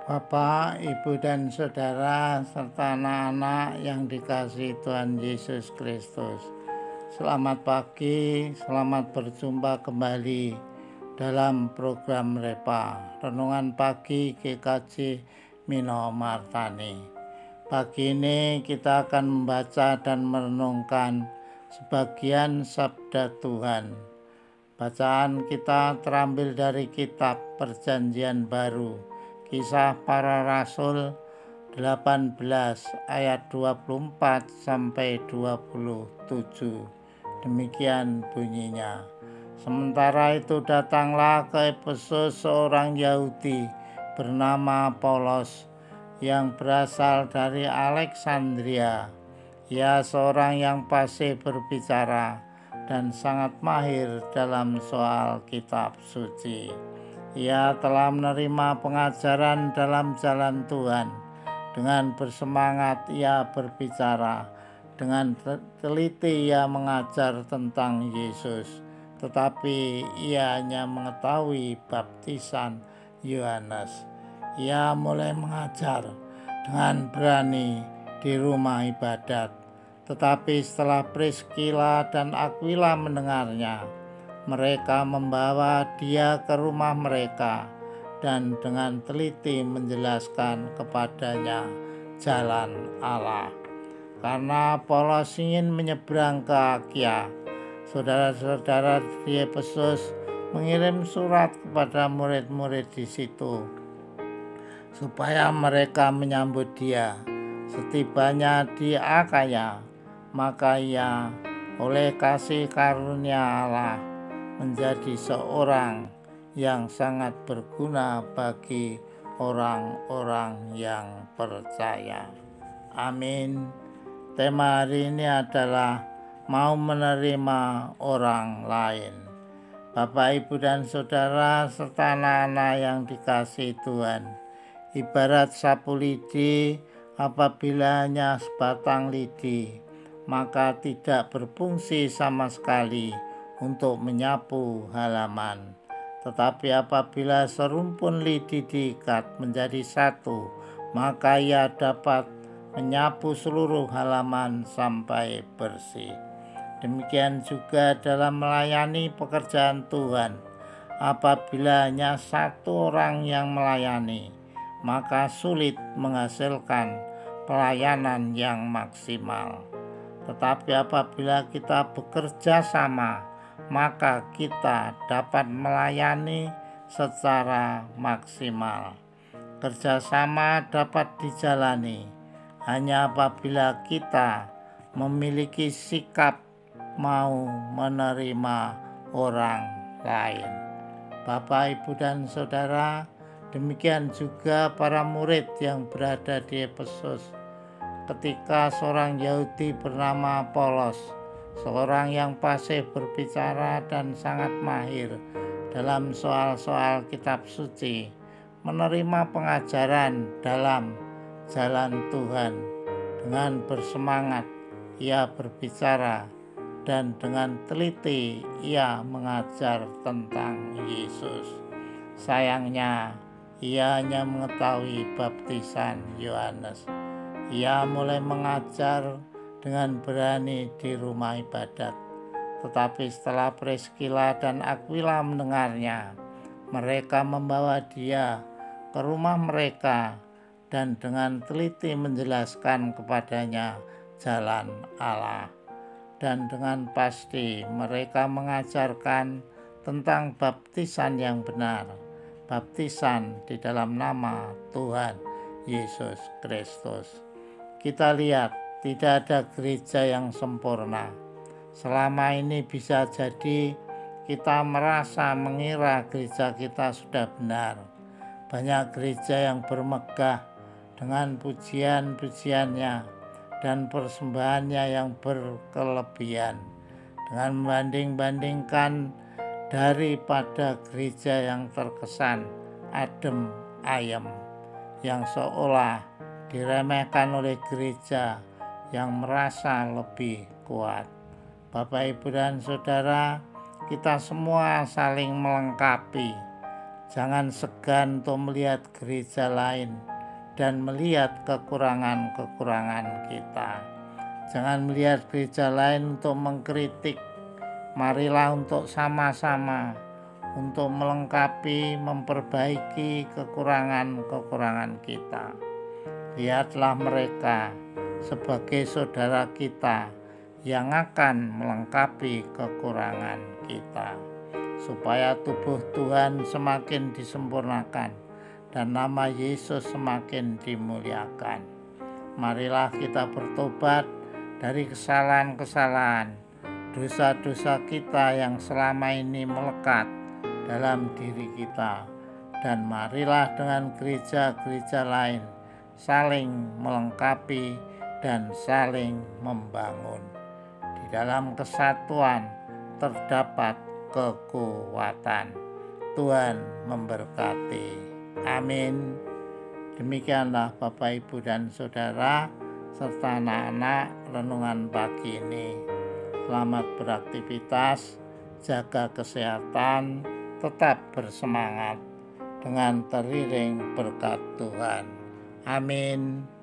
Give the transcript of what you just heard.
Bapak, Ibu, dan Saudara, serta anak-anak yang dikasihi Tuhan Yesus Kristus. Selamat pagi, selamat berjumpa kembali dalam program Repa, Renungan Pagi GKJ Mino Martani. Pagi ini kita akan membaca dan merenungkan sebagian sabda Tuhan. Bacaan kita terambil dari kitab Perjanjian Baru, Kisah Para Rasul 18 ayat 24 sampai 27. Demikian bunyinya. Sementara itu datanglah ke Efesus seorang Yahudi bernama Apolos yang berasal dari Alexandria. Ia seorang yang fasih berbicara dan sangat mahir dalam soal kitab suci. Ia telah menerima pengajaran dalam jalan Tuhan. Dengan bersemangat ia berbicara, dengan teliti ia mengajar tentang Yesus. Tetapi ia hanya mengetahui baptisan Yohanes. Ia mulai mengajar dengan berani di rumah ibadat. Tetapi setelah Priskila dan Aquila mendengarnya, mereka membawa dia ke rumah mereka dan dengan teliti menjelaskan kepadanya jalan Allah. Karena Apolos ingin menyeberang ke Akia, saudara-saudara di Efesus mengirim surat kepada murid-murid di situ supaya mereka menyambut dia. Setibanya di Akaya, maka ia oleh kasih karunia Allah menjadi seorang yang sangat berguna bagi orang-orang yang percaya. Amin. Tema hari ini adalah mau menerima orang lain. Bapak, Ibu, dan Saudara serta anak-anak yang dikasihi Tuhan, ibarat sapu lidi, apabila hanya sebatang lidi, maka tidak berfungsi sama sekali untuk menyapu halaman. Tetapi apabila serumpun lidi diikat menjadi satu, maka ia dapat menyapu seluruh halaman sampai bersih. Demikian juga dalam melayani pekerjaan Tuhan. Apabila hanya satu orang yang melayani, maka sulit menghasilkan pelayanan yang maksimal. Tetapi apabila kita bekerja sama, maka kita dapat melayani secara maksimal. Kerjasama dapat dijalani hanya apabila kita memiliki sikap mau menerima orang lain. Bapak, Ibu, dan Saudara, demikian juga para murid yang berada di Efesus. Ketika seorang Yahudi bernama Apolos, seorang yang fasih berbicara dan sangat mahir dalam soal-soal kitab suci, menerima pengajaran dalam jalan Tuhan. Dengan bersemangat ia berbicara dan dengan teliti ia mengajar tentang Yesus. Sayangnya ia hanya mengetahui baptisan Yohanes. Ia mulai mengajar dengan berani di rumah ibadat. Tetapi setelah Priskila dan Aquila mendengarnya, mereka membawa dia ke rumah mereka dan dengan teliti menjelaskan kepadanya jalan Allah. Dan dengan pasti mereka mengajarkan tentang baptisan yang benar, baptisan di dalam nama Tuhan Yesus Kristus. Kita lihat tidak ada gereja yang sempurna. Selama ini bisa jadi kita merasa mengira gereja kita sudah benar. Banyak gereja yang bermegah dengan pujian-pujiannya dan persembahannya yang berkelebihan, dengan membanding-bandingkan daripada gereja yang terkesan adem ayem, yang seolah diremehkan oleh gereja yang merasa lebih kuat. Bapak, Ibu, dan Saudara, kita semua saling melengkapi. Jangan segan untuk melihat gereja lain dan melihat kekurangan-kekurangan kita. Jangan melihat gereja lain untuk mengkritik. Marilah untuk sama-sama untuk melengkapi, memperbaiki kekurangan-kekurangan kita. Lihatlah mereka sebagai saudara kita yang akan melengkapi kekurangan kita, supaya tubuh Tuhan semakin disempurnakan dan nama Yesus semakin dimuliakan. Marilah kita bertobat dari kesalahan-kesalahan, dosa-dosa kita yang selama ini melekat dalam diri kita, dan marilah dengan gereja-gereja lain saling melengkapi dan saling membangun. Di dalam kesatuan terdapat kekuatan. Tuhan memberkati. Amin. Demikianlah Bapak, Ibu, dan Saudara serta anak-anak renungan pagi ini. Selamat beraktivitas, jaga kesehatan, tetap bersemangat dengan teriring berkat Tuhan. Amin.